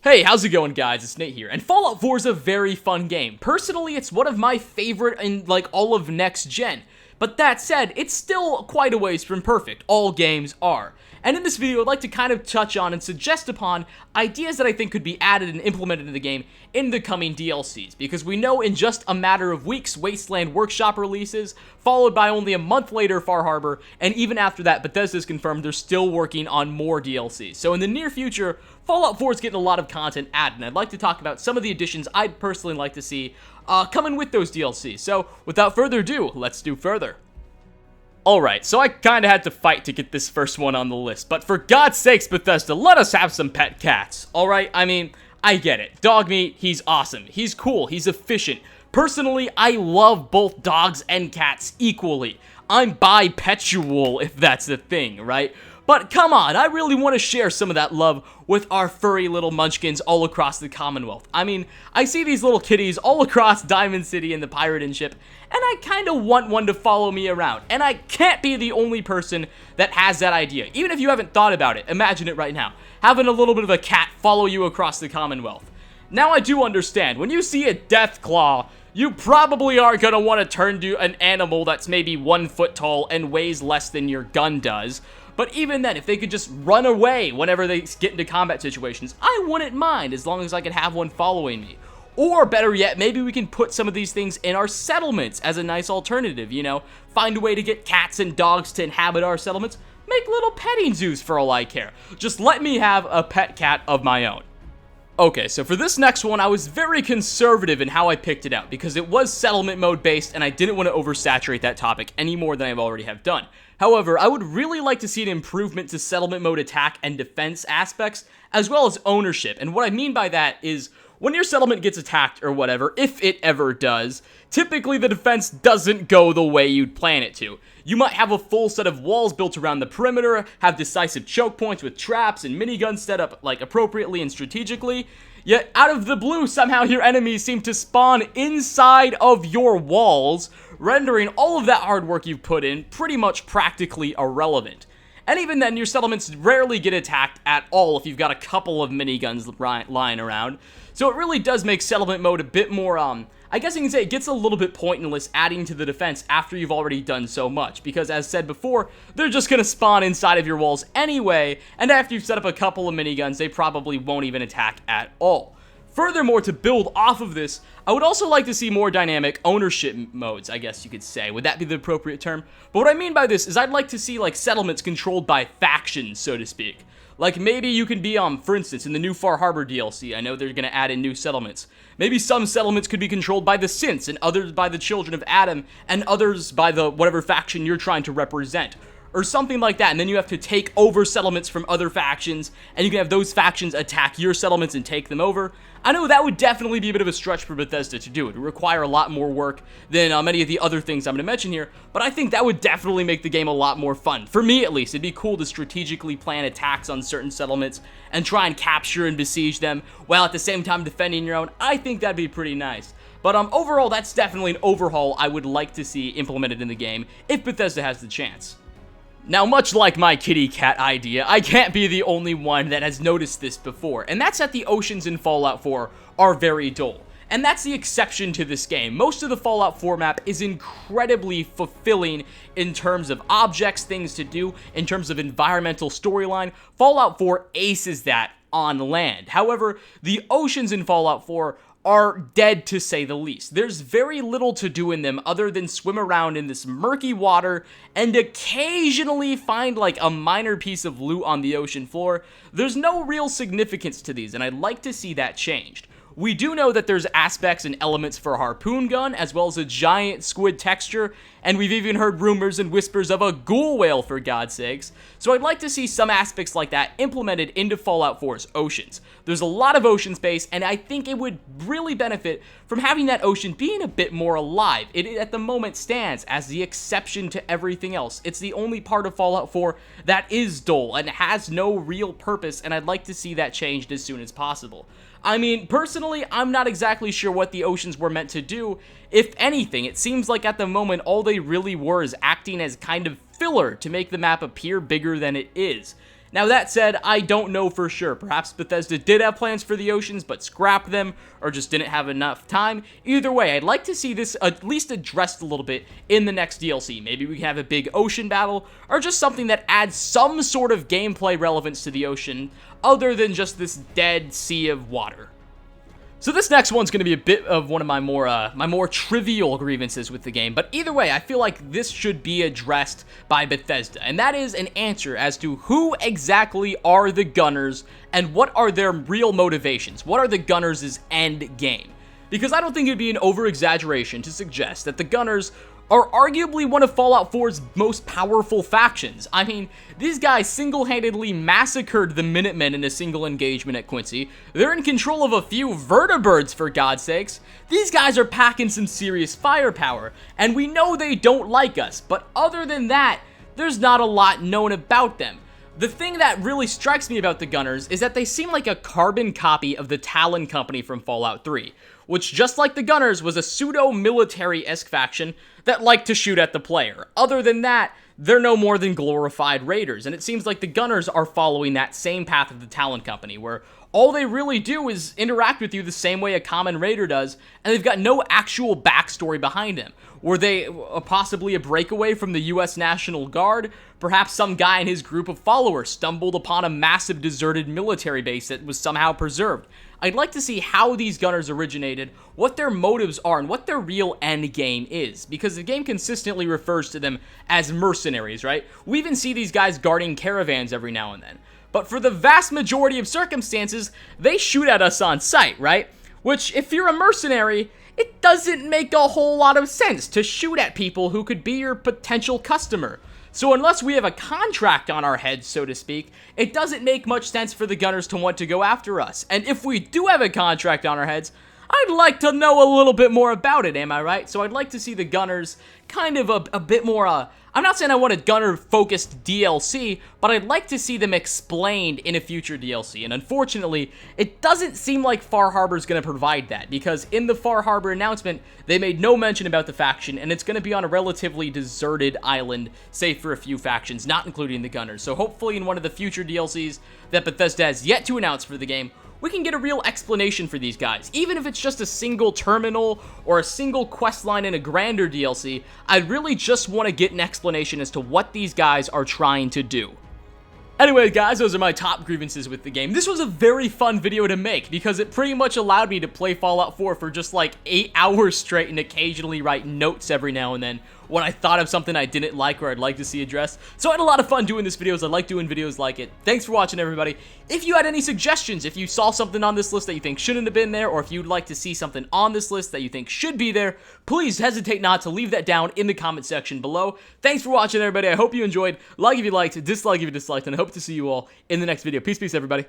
Hey, how's it going, guys? It's Nate here, and Fallout 4 is a very fun game. Personally, it's one of my favorite in, all of next gen. But that said, it's still quite a ways from perfect. All games are. And in this video, I'd like to kind of touch on and suggest upon ideas that I think could be added and implemented in the game in the coming DLCs. Because we know in just a matter of weeks, Wasteland Workshop releases, followed by only a month later, Far Harbor, and even after that, Bethesda's confirmed they're still working on more DLCs. So in the near future, Fallout 4 is getting a lot of content added, and I'd like to talk about some of the additions I'd personally like to see coming with those DLCs. So without further ado, let's do further. Alright, so I kinda had to fight to get this first one on the list, but for God's sakes, Bethesda, let us have some pet cats, alright? I mean, I get it. Dog meat, he's awesome. He's cool, he's efficient. Personally, I love both dogs and cats equally. I'm bipedal, if that's the thing, right? But come on, I really want to share some of that love with our furry little munchkins all across the Commonwealth. I mean, I see these little kitties all across Diamond City and the Pirating Ship, and I kind of want one to follow me around. And I can't be the only person that has that idea. Even if you haven't thought about it, imagine it right now. Having a little bit of a cat follow you across the Commonwealth. Now I do understand, when you see a Deathclaw, you probably are going to want to turn to an animal that's maybe 1 foot tall and weighs less than your gun does. But even then, if they could just run away whenever they get into combat situations, I wouldn't mind as long as I could have one following me. Or better yet, maybe we can put some of these things in our settlements as a nice alternative, you know? Find a way to get cats and dogs to inhabit our settlements. Make little petting zoos for all I care. Just let me have a pet cat of my own. Okay, so for this next one, I was very conservative in how I picked it out because it was settlement mode based and I didn't want to oversaturate that topic any more than I already have done. However, I would really like to see an improvement to settlement mode attack and defense aspects, as well as ownership. And what I mean by that is, when your settlement gets attacked or whatever, if it ever does, typically the defense doesn't go the way you'd plan it to. You might have a full set of walls built around the perimeter, have decisive choke points with traps and miniguns set up appropriately and strategically, yet out of the blue, somehow your enemies seem to spawn inside of your walls, rendering all of that hard work you've put in pretty much practically irrelevant. And even then, your settlements rarely get attacked at all if you've got a couple of miniguns lying around. So it really does make settlement mode a bit more, I guess you can say it gets a little bit pointless adding to the defense after you've already done so much. Because as said before, they're just going to spawn inside of your walls anyway, and after you've set up a couple of miniguns, they probably won't even attack at all. Furthermore, to build off of this, I would also like to see more dynamic ownership modes, I guess you could say. Would that be the appropriate term? But what I mean by this is I'd like to see, settlements controlled by factions, so to speak. Maybe you can be, for instance, in the new Far Harbor DLC, I know they're going to add in new settlements. Maybe some settlements could be controlled by the Synths, and others by the Children of Adam, and others by the whatever faction you're trying to represent. Or something like that, and then you have to take over settlements from other factions, and you can have those factions attack your settlements and take them over. I know that would definitely be a bit of a stretch for Bethesda to do. It would require a lot more work than many of the other things I'm going to mention here, but I think that would definitely make the game a lot more fun. For me, at least, it'd be cool to strategically plan attacks on certain settlements and try and capture and besiege them, while at the same time defending your own. I think that'd be pretty nice. But overall, that's definitely an overhaul I would like to see implemented in the game, if Bethesda has the chance. Now, much like my kitty cat idea, I can't be the only one that has noticed this before, and that's that the oceans in Fallout 4 are very dull. And that's the exception to this game. Most of the Fallout 4 map is incredibly fulfilling in terms of objects, things to do, in terms of environmental storyline. Fallout 4 aces that on land. However, the oceans in Fallout 4 are dead, to say the least. There's very little to do in them other than swim around in this murky water and occasionally find a minor piece of loot on the ocean floor. There's no real significance to these, and I'd like to see that changed. We do know that there's aspects and elements for a harpoon gun, as well as a giant squid texture, and we've even heard rumors and whispers of a ghoul whale, for God's sakes. So I'd like to see some aspects like that implemented into Fallout 4's oceans. There's a lot of ocean space, and I think it would really benefit from having that ocean being a bit more alive. It at the moment stands as the exception to everything else. It's the only part of Fallout 4 that is dull and has no real purpose, and I'd like to see that changed as soon as possible. I mean, personally, I'm not exactly sure what the oceans were meant to do. If anything, it seems like at the moment all they really were is acting as kind of filler to make the map appear bigger than it is. Now that said, I don't know for sure. Perhaps Bethesda did have plans for the oceans, but scrapped them, or just didn't have enough time. Either way, I'd like to see this at least addressed a little bit in the next DLC. Maybe we can have a big ocean battle, or just something that adds some sort of gameplay relevance to the ocean, other than just this dead sea of water. So this next one's going to be a bit of one of my more trivial grievances with the game, but either way, I feel like this should be addressed by Bethesda, and that is an answer as to who exactly are the Gunners and what are their real motivations. What are the Gunners' end game? Because I don't think it'd be an over-exaggeration to suggest that the Gunners are arguably one of Fallout 4's most powerful factions. I mean, these guys single-handedly massacred the Minutemen in a single engagement at Quincy. They're in control of a few vertibirds, for God's sakes. These guys are packing some serious firepower, and we know they don't like us, but other than that, there's not a lot known about them. The thing that really strikes me about the Gunners is that they seem like a carbon copy of the Talon Company from Fallout 3, which, just like the Gunners, was a pseudo-military-esque faction that liked to shoot at the player. Other than that, they're no more than glorified raiders, and it seems like the Gunners are following that same path of the Talon Company, where all they really do is interact with you the same way a common raider does, and they've got no actual backstory behind them. Were they possibly a breakaway from the US National Guard? Perhaps some guy and his group of followers stumbled upon a massive deserted military base that was somehow preserved. I'd like to see how these Gunners originated, what their motives are, and what their real end game is, because the game consistently refers to them as mercenaries, right? We even see these guys guarding caravans every now and then. But for the vast majority of circumstances, they shoot at us on sight, right? Which, if you're a mercenary, it doesn't make a whole lot of sense to shoot at people who could be your potential customer. So unless we have a contract on our heads, so to speak, it doesn't make much sense for the Gunners to want to go after us. And if we do have a contract on our heads, I'd like to know a little bit more about it, am I right? So I'd like to see the Gunners kind of a bit more, I'm not saying I want a Gunner-focused DLC, but I'd like to see them explained in a future DLC. And unfortunately, it doesn't seem like Far Harbor's going to provide that, because in the Far Harbor announcement, they made no mention about the faction, and it's going to be on a relatively deserted island, save for a few factions, not including the Gunners. So hopefully in one of the future DLCs that Bethesda has yet to announce for the game, we can get a real explanation for these guys. Even if it's just a single terminal or a single questline in a grander DLC, I really just want to get an explanation as to what these guys are trying to do. Anyway, guys, those are my top grievances with the game. This was a very fun video to make because it pretty much allowed me to play Fallout 4 for just like 8 hours straight and occasionally write notes every now and then when I thought of something I didn't like or I'd like to see addressed. So I had a lot of fun doing this videos. I like doing videos like it. Thanks for watching, everybody. If you had any suggestions, if you saw something on this list that you think shouldn't have been there, or if you'd like to see something on this list that you think should be there, please hesitate not to leave that down in the comment section below. Thanks for watching, everybody. I hope you enjoyed. Like if you liked, dislike if you disliked, and I hope to see you all in the next video. Peace, everybody.